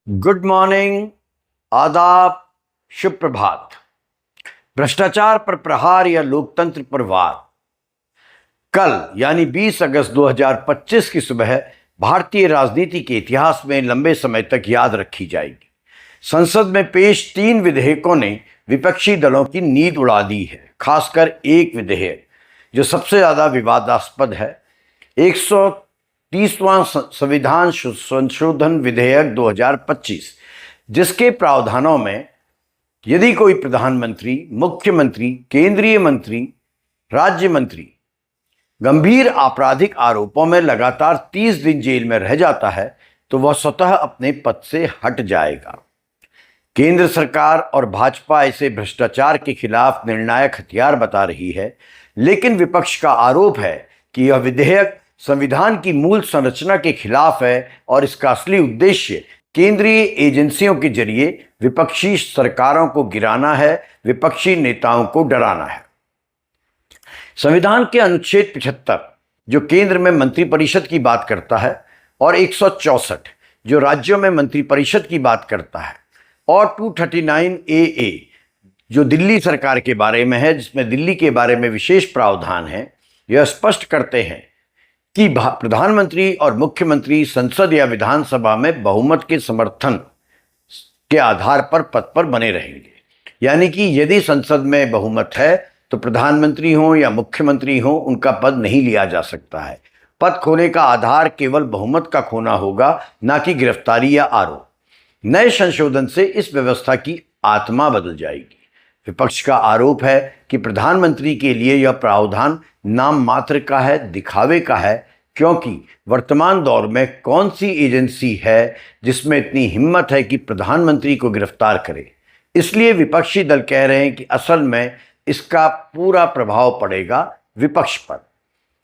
Good morning, आदाब, शुभ प्रभात। भ्रष्टाचार पर प्रहार या लोकतंत्र पर वार। कल यानी 20 अगस्त 2025 की सुबह भारतीय राजनीति के इतिहास में लंबे समय तक याद रखी जाएगी। संसद में पेश 3 विधेयकों ने विपक्षी दलों की नींद उड़ा दी है। खासकर एक विधेयक जो सबसे ज्यादा विवादास्पद है, 130वां संविधान संशोधन विधेयक 2025, जिसके प्रावधानों में यदि कोई प्रधानमंत्री, मुख्यमंत्री, केंद्रीय मंत्री, राज्य मंत्री गंभीर आपराधिक आरोपों में लगातार 30 दिन जेल में रह जाता है तो वह स्वतः अपने पद से हट जाएगा। केंद्र सरकार और भाजपा इसे भ्रष्टाचार के खिलाफ निर्णायक हथियार बता रही है, लेकिन विपक्ष का आरोप है कि यह विधेयक संविधान की मूल संरचना के खिलाफ है और इसका असली उद्देश्य केंद्रीय एजेंसियों के जरिए विपक्षी सरकारों को गिराना है, विपक्षी नेताओं को डराना है। संविधान के अनुच्छेद 75 जो केंद्र में मंत्रिपरिषद की बात करता है और 164 जो राज्यों में मंत्रिपरिषद की बात करता है और 239 AA जो दिल्ली सरकार के बारे में है, जिसमें दिल्ली के बारे में विशेष प्रावधान है, यह स्पष्ट करते हैं कि प्रधानमंत्री और मुख्यमंत्री संसद या विधानसभा में बहुमत के समर्थन के आधार पर पद पर बने रहेंगे। यानी कि यदि संसद में बहुमत है तो प्रधानमंत्री हो या मुख्यमंत्री हो, उनका पद नहीं लिया जा सकता है। पद खोने का आधार केवल बहुमत का खोना होगा, ना कि गिरफ्तारी या आरोप। नए संशोधन से इस व्यवस्था की आत्मा बदल जाएगी। विपक्ष का आरोप है कि प्रधानमंत्री के लिए यह प्रावधान नाम मात्र का है, दिखावे का है, क्योंकि वर्तमान दौर में कौन सी एजेंसी है जिसमें इतनी हिम्मत है कि प्रधानमंत्री को गिरफ्तार करे। इसलिए विपक्षी दल कह रहे हैं कि असल में इसका पूरा प्रभाव पड़ेगा विपक्ष पर।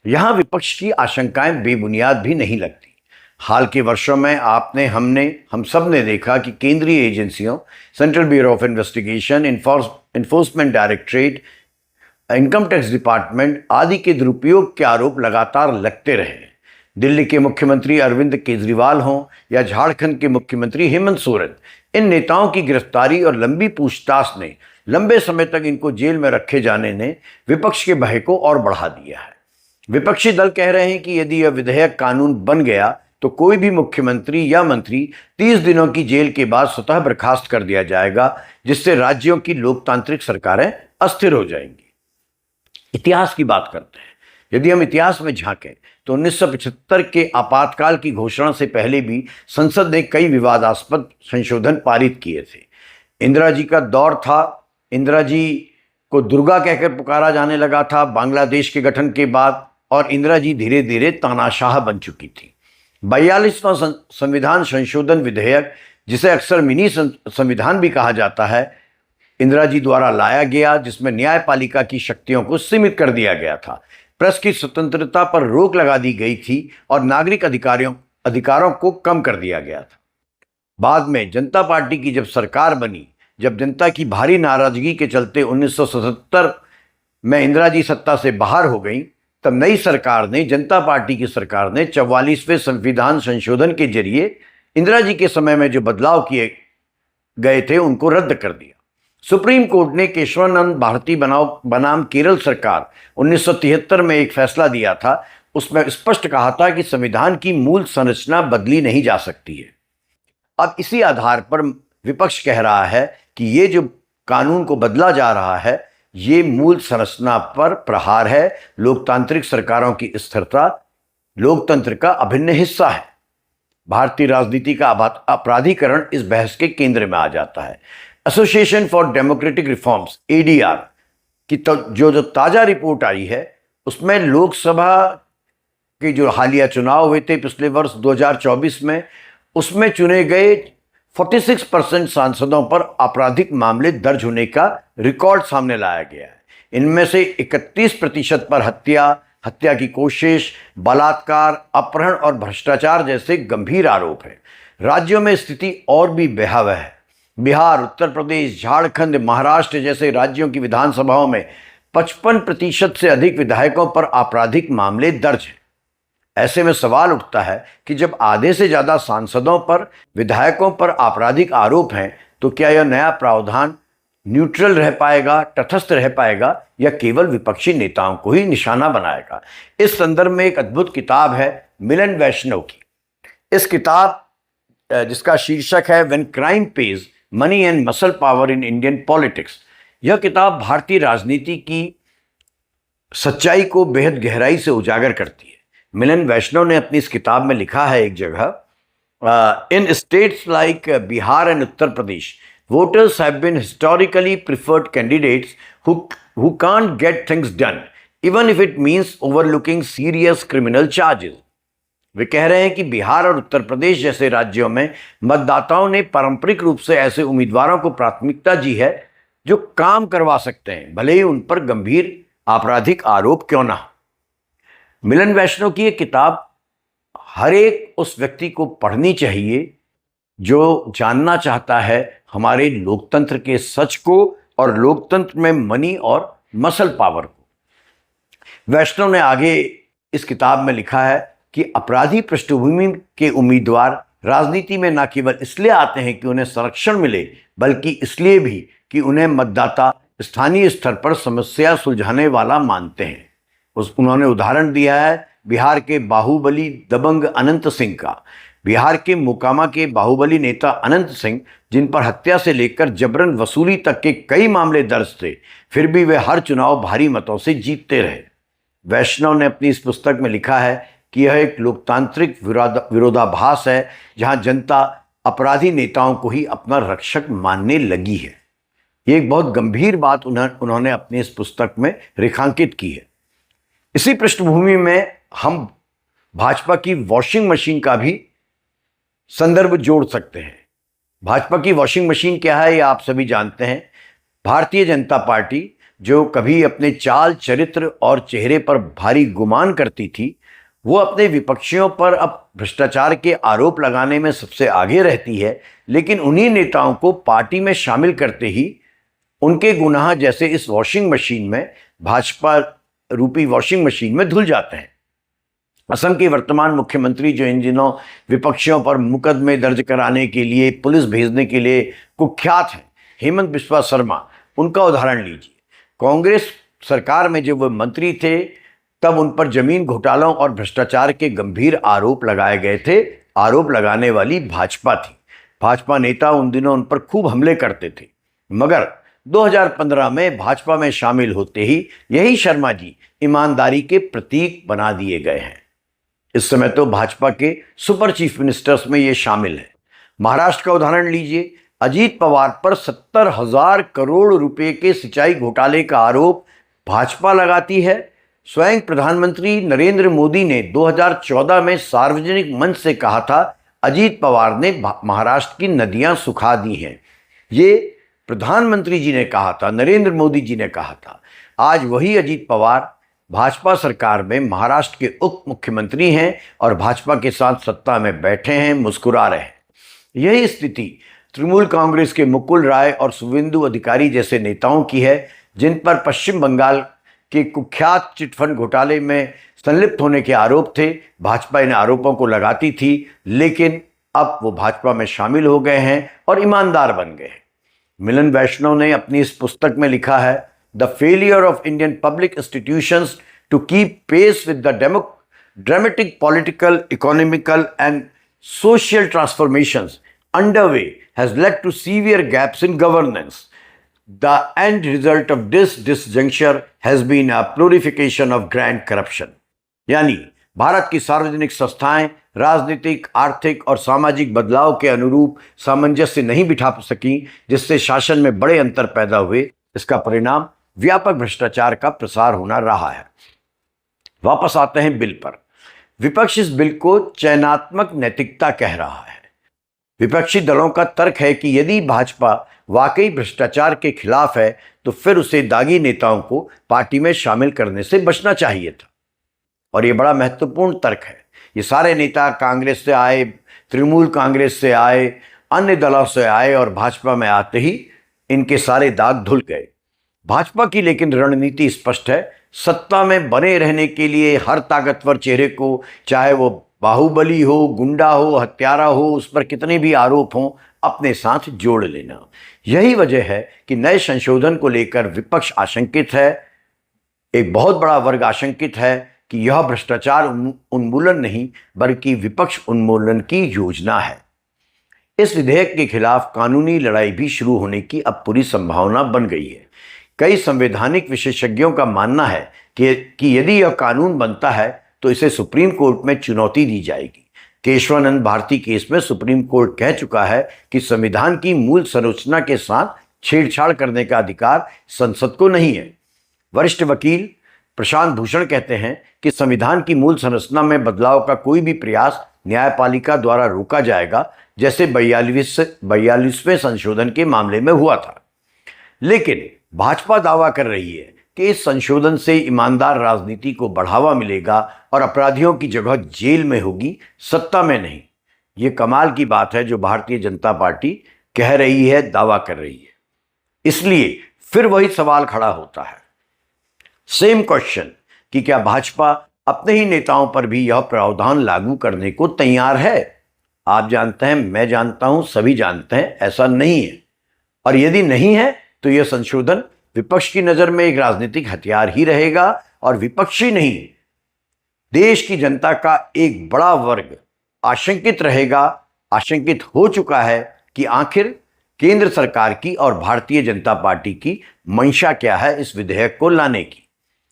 यहां विपक्ष की आशंकाएं बेबुनियाद भी नहीं लगती। हाल के वर्षों में हम सब ने देखा कि केंद्रीय एजेंसियों, central bureau of investigation, enforcement directorate, income tax department आदि के दुरुपयोग के आरोप लगातार लगते रहे। दिल्ली के मुख्यमंत्री अरविंद केजरीवाल हों या झारखंड के मुख्यमंत्री हेमंत सोरेन, इन नेताओं की गिरफ्तारी और लंबी पूछताछ ने, लंबे समय तक इनको जेल में रखे जाने ने विपक्ष के भय को और बढ़ा दिया है। विपक्षी दल कह रहे हैं कि यदि यह विधेयक कानून बन गया तो कोई भी मुख्यमंत्री या मंत्री 30 दिनों की जेल के बाद स्वतः बर्खास्त कर दिया जाएगा, जिससे राज्यों की लोकतांत्रिक सरकारें अस्थिर हो जाएंगी। इतिहास की बात करते हैं। यदि हम इतिहास में झांकें तो 1975 के आपातकाल की घोषणा से पहले भी संसद ने कई विवादास्पद संशोधन पारित किए थे। इंदिरा जी का दौर था। इंदिरा जी को दुर्गा कहकर पुकारा जाने लगा था बांग्लादेश के गठन के बाद, और इंदिरा जी धीरे धीरे तानाशाह बन चुकी थी। 42वां संविधान संशोधन विधेयक, जिसे अक्सर मिनी संविधान भी कहा जाता है, इंदिरा जी द्वारा लाया गया, जिसमें न्यायपालिका की शक्तियों को सीमित कर दिया गया था, प्रेस की स्वतंत्रता पर रोक लगा दी गई थी और नागरिक अधिकारों को कम कर दिया गया था। बाद में जनता पार्टी की जब सरकार बनी, जब जनता की भारी नाराजगी के चलते 1977 में इंदिरा जी सत्ता से बाहर हो गई, तब नई सरकार ने, जनता पार्टी की सरकार ने 44वें संविधान संशोधन के जरिए इंदिरा जी के समय में जो बदलाव किए गए थे उनको रद्द कर दिया। सुप्रीम कोर्ट ने केशवानंद भारती बनाम केरल सरकार 1973 में एक फैसला दिया था। उसमें स्पष्ट कहा था कि संविधान की मूल संरचना बदली नहीं जा सकती है। अब इसी आधार पर विपक्ष कह रहा है कि ये जो कानून को बदला जा रहा है, ये मूल संरचना पर प्रहार है। लोकतांत्रिक सरकारों की स्थिरता लोकतंत्र का अभिन्न हिस्सा है। भारतीय राजनीति का अपराधीकरण इस बहस के केंद्र में आ जाता है। Association for democratic reforms ADR की जो ताजा रिपोर्ट आई है, उसमें लोकसभा के जो हालिया चुनाव हुए थे पिछले वर्ष 2024 में, उसमें चुने गए 46% सांसदों पर आपराधिक मामले दर्ज होने का रिकॉर्ड सामने लाया गया है। इनमें से 31% पर हत्या की कोशिश, बलात्कार, अपहरण और भ्रष्टाचार जैसे गंभीर आरोप हैं। राज्यों में स्थिति और भी भयावह है। बिहार, उत्तर प्रदेश, झारखंड, महाराष्ट्र जैसे राज्यों की विधानसभाओं में 55% से अधिक विधायकों पर आपराधिक मामले दर्ज हैं। ऐसे में सवाल उठता है कि जब आधे से ज़्यादा सांसदों पर, विधायकों पर आपराधिक आरोप हैं, तो क्या यह नया प्रावधान न्यूट्रल रह पाएगा, तटस्थ रह पाएगा, या केवल विपक्षी नेताओं को ही निशाना बनाएगा? इस संदर्भ में एक अद्भुत किताब है मिलन वैष्णव की। इस किताब जिसका शीर्षक है when crime page money and muscle power in Indian politics, यह किताब भारतीय राजनीति की सच्चाई को बेहद गहराई से उजागर करती है। मिलन वैष्णव ने अपनी इस किताब में लिखा है एक जगह, in states like Bihar and Uttar Pradesh, voters have been historically preferred candidates who can't get things done, even if it means overlooking serious criminal charges. वे कह रहे हैं कि बिहार और उत्तर प्रदेश जैसे राज्यों में मतदाताओं ने पारंपरिक रूप से ऐसे उम्मीदवारों को प्राथमिकता दी है जो काम करवा सकते हैं, भले ही उन पर गंभीर आपराधिक आरोप क्यों ना हो। मिलन वैष्णव की ये किताब हर एक उस व्यक्ति को पढ़नी चाहिए जो जानना चाहता है हमारे लोकतंत्र के सच को और लोकतंत्र में मनी और मसल पावर को। वैष्णव ने आगे इस किताब में लिखा है कि अपराधी पृष्ठभूमि के उम्मीदवार राजनीति में न केवल इसलिए आते हैं कि उन्हें संरक्षण मिले, बल्कि इसलिए भी कि उन्हें मतदाता स्थानीय स्तर पर समस्या सुलझाने वाला मानते हैं। उन्होंने उदाहरण दिया है बिहार के बाहुबली दबंग अनंत सिंह का। बिहार के मोकामा के बाहुबली नेता अनंत सिंह, जिन पर हत्या से लेकर जबरन वसूली तक के कई मामले दर्ज थे, फिर भी वे हर चुनाव भारी मतों से जीतते रहे। वैष्णव ने अपनी इस पुस्तक में लिखा है कि यह एक लोकतांत्रिक विरोधाभास है जहां जनता अपराधी नेताओं को ही अपना रक्षक मानने लगी है। ये एक बहुत गंभीर बात उन्होंने अपनी इस पुस्तक में रेखांकित की है। इसी पृष्ठभूमि में हम भाजपा की वॉशिंग मशीन का भी संदर्भ जोड़ सकते हैं। भाजपा की वॉशिंग मशीन क्या है, ये आप सभी जानते हैं। भारतीय जनता पार्टी, जो कभी अपने चाल चरित्र और चेहरे पर भारी गुमान करती थी, वो अपने विपक्षियों पर अब भ्रष्टाचार के आरोप लगाने में सबसे आगे रहती है, लेकिन उन्हीं नेताओं को पार्टी में शामिल करते ही उनके गुनाह जैसे इस वॉशिंग मशीन में, भाजपा रूपी वॉशिंग मशीन में धुल जाते हैं। असम के वर्तमान मुख्यमंत्री, जो इन दिनों विपक्षियों पर मुकदमे दर्ज कराने के लिए, पुलिस भेजने के लिए कुख्यात हैं, हेमंत बिस्वा शर्मा, उनका उदाहरण लीजिए। कांग्रेस सरकार में जब वो मंत्री थे, तब उन पर जमीन घोटालों और भ्रष्टाचार के गंभीर आरोप लगाए गए थे। आरोप लगाने वाली भाजपा थी। भाजपा नेता उन दिनों उन पर खूब हमले करते थे, मगर 2015 में भाजपा में शामिल होते ही यही शर्मा जी ईमानदारी के प्रतीक बना दिए गए हैं। इस समय तो भाजपा के सुपर चीफ मिनिस्टर्स में ये शामिल है। महाराष्ट्र का उदाहरण लीजिए। अजीत पवार पर 70,000 करोड़ रुपए के सिंचाई घोटाले का आरोप भाजपा लगाती है। स्वयं प्रधानमंत्री नरेंद्र मोदी ने 2014 में सार्वजनिक मंच से कहा था, अजीत पवार ने महाराष्ट्र की नदियां सुखा दी हैं। ये प्रधानमंत्री जी ने कहा था, नरेंद्र मोदी जी ने कहा था। आज वही अजीत पवार भाजपा सरकार में महाराष्ट्र के उप मुख्यमंत्री हैं और भाजपा के साथ सत्ता में बैठे हैं, मुस्कुरा रहे हैं। यही स्थिति तृणमूल कांग्रेस के मुकुल राय और शुवेंदु अधिकारी जैसे नेताओं की है, जिन पर पश्चिम बंगाल के कुख्यात चिटफंड घोटाले में संलिप्त होने के आरोप थे। भाजपा इन आरोपों को लगाती थी, लेकिन अब वो भाजपा में शामिल हो गए हैं और ईमानदार बन गए हैं। मिलन वैष्णव ने अपनी इस पुस्तक में लिखा है, The failure of Indian public institutions to keep pace with the dramatic political, economical and social transformations underway has led to severe gaps in governance. The end result of this disjuncture has been a proliferation of grand corruption. यानी भारत की सार्वजनिक संस्थाएं राजनीतिक, आर्थिक और सामाजिक बदलाव के अनुरूप सामंजस्य नहीं बिठा सकी, जिससे शासन में बड़े अंतर पैदा हुए। इसका परिणाम व्यापक भ्रष्टाचार का प्रसार होना रहा है। वापस आते हैं बिल पर। विपक्ष इस बिल को चयनात्मक नैतिकता कह रहा है। विपक्षी दलों का तर्क है कि यदि भाजपा वाकई भ्रष्टाचार के खिलाफ है, तो फिर उसे दागी नेताओं को पार्टी में शामिल करने से बचना चाहिए था। और ये बड़ा महत्वपूर्ण तर्क है। ये सारे नेता कांग्रेस से आए, तृणमूल कांग्रेस से आए, अन्य दलों से आए और भाजपा में आते ही इनके सारे दाग धुल गए। भाजपा की लेकिन रणनीति स्पष्ट है, सत्ता में बने रहने के लिए हर ताकतवर चेहरे को, चाहे वो बाहुबली हो, गुंडा हो, हत्यारा हो, उस पर कितने भी आरोप हों, अपने साथ जोड़ लेना। यही वजह है कि नए संशोधन को लेकर विपक्ष आशंकित है। एक बहुत बड़ा वर्ग आशंकित है कि यह भ्रष्टाचार उन्मूलन नहीं बल्कि विपक्ष उन्मूलन की योजना है। इस विधेयक के खिलाफ कानूनी लड़ाई भी शुरू होने की अब पूरी संभावना बन गई है। कई संवैधानिक विशेषज्ञों का मानना है कि यदि यह कानून बनता है तो इसे सुप्रीम कोर्ट में चुनौती दी जाएगी। केशवानंद भारती केस में सुप्रीम कोर्ट कह चुका है कि संविधान की मूल संरचना के साथ छेड़छाड़ करने का अधिकार संसद को नहीं है। वरिष्ठ वकील प्रशांत भूषण कहते हैं कि संविधान की मूल संरचना में बदलाव का कोई भी प्रयास न्यायपालिका द्वारा रोका जाएगा, जैसे 42वें संशोधन के मामले में हुआ था। लेकिन भाजपा दावा कर रही है कि इस संशोधन से ईमानदार राजनीति को बढ़ावा मिलेगा और अपराधियों की जगह जेल में होगी, सत्ता में नहीं। ये कमाल की बात है जो भारतीय जनता पार्टी कह रही है, दावा कर रही है। इसलिए फिर वही सवाल खड़ा होता है, सेम क्वेश्चन, कि क्या भाजपा अपने ही नेताओं पर भी यह प्रावधान लागू करने को तैयार है? आप जानते हैं, मैं जानता हूं, सभी जानते हैं ऐसा नहीं है। और यदि नहीं है तो यह संशोधन विपक्ष की नजर में एक राजनीतिक हथियार ही रहेगा और विपक्ष ही नहीं, देश की जनता का एक बड़ा वर्ग आशंकित रहेगा, आशंकित हो चुका है कि आखिर केंद्र सरकार की और भारतीय जनता पार्टी की मंशा क्या है इस विधेयक को लाने की।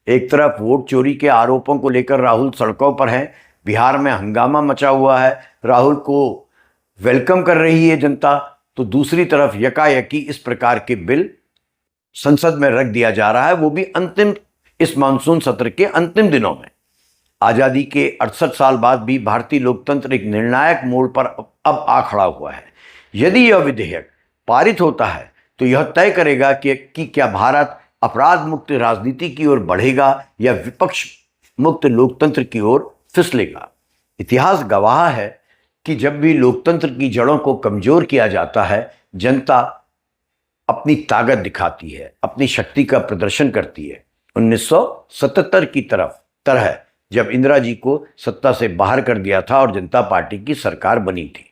एक तरफ वोट चोरी के आरोपों को लेकर राहुल सड़कों पर हैं, बिहार में हंगामा मचा हुआ है, राहुल को वेलकम कर रही है जनता, तो दूसरी तरफ यकायकी इस प्रकार के बिल संसद में रख दिया जा रहा है, वो भी इस मानसून सत्र के अंतिम दिनों में। आज़ादी के 68 साल बाद भी भारतीय लोकतंत्र एक निर्णायक मोड़ पर अब आ खड़ा हुआ है। यदि यह विधेयक पारित होता है तो यह तय करेगा कि क्या भारत अपराध मुक्त राजनीति की ओर बढ़ेगा या विपक्ष मुक्त लोकतंत्र की ओर फिसलेगा। इतिहास गवाह है कि जब भी लोकतंत्र की जड़ों को कमजोर किया जाता है, जनता अपनी ताकत दिखाती है, अपनी शक्ति का प्रदर्शन करती है। 1977 की तरह जब इंदिरा जी को सत्ता से बाहर कर दिया था और जनता पार्टी की सरकार बनी थी।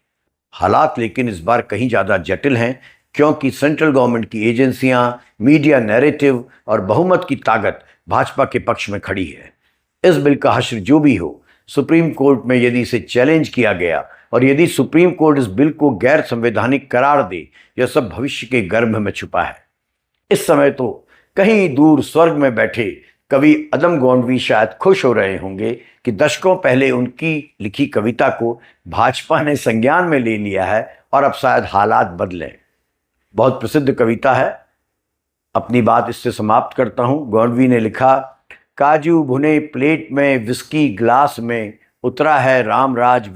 हालात लेकिन इस बार कहीं ज़्यादा जटिल हैं, क्योंकि सेंट्रल गवर्नमेंट की एजेंसियां, मीडिया नैरेटिव और बहुमत की ताकत भाजपा के पक्ष में खड़ी है। इस बिल का हश्र जो भी हो, सुप्रीम कोर्ट में यदि इसे चैलेंज किया गया और यदि सुप्रीम कोर्ट इस बिल को गैर संवैधानिक करार दे, यह सब भविष्य के गर्भ में छुपा है। इस समय तो कहीं दूर स्वर्ग में बैठे कवि अदम गोंडवी शायद खुश हो रहे होंगे कि दशकों पहले उनकी लिखी कविता को भाजपा ने संज्ञान में ले लिया है और अब शायद हालात बदलें। बहुत प्रसिद्ध कविता है, अपनी बात इससे समाप्त करता हूं। गोंडवी ने लिखा, काजू भुने प्लेट में, विस्की ग्लास में, उतरा है रामराज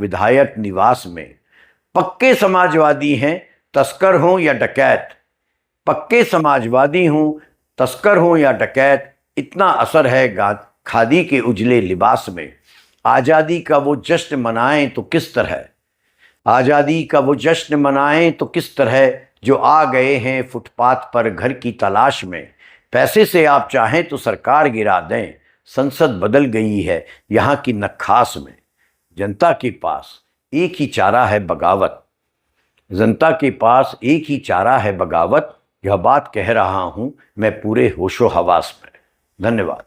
विधायक निवास में। पक्के समाजवादी हैं, तस्कर हों या डकैत, पक्के समाजवादी हों, तस्कर हों या डकैत, इतना असर है खादी के उजले लिबास में। आज़ादी का वो जश्न मनाएं तो किस तरह, आज़ादी का वो जश्न मनाएं तो किस तरह, जो आ गए हैं फुटपाथ पर घर की तलाश में। पैसे से आप चाहें तो सरकार गिरा दें, संसद बदल गई है यहाँ की नखास में। जनता के पास एक ही चारा है बगावत, जनता के पास एक ही चारा है बगावत। यह बात कह रहा हूँ मैं पूरे होशो हवास में। धन्यवाद।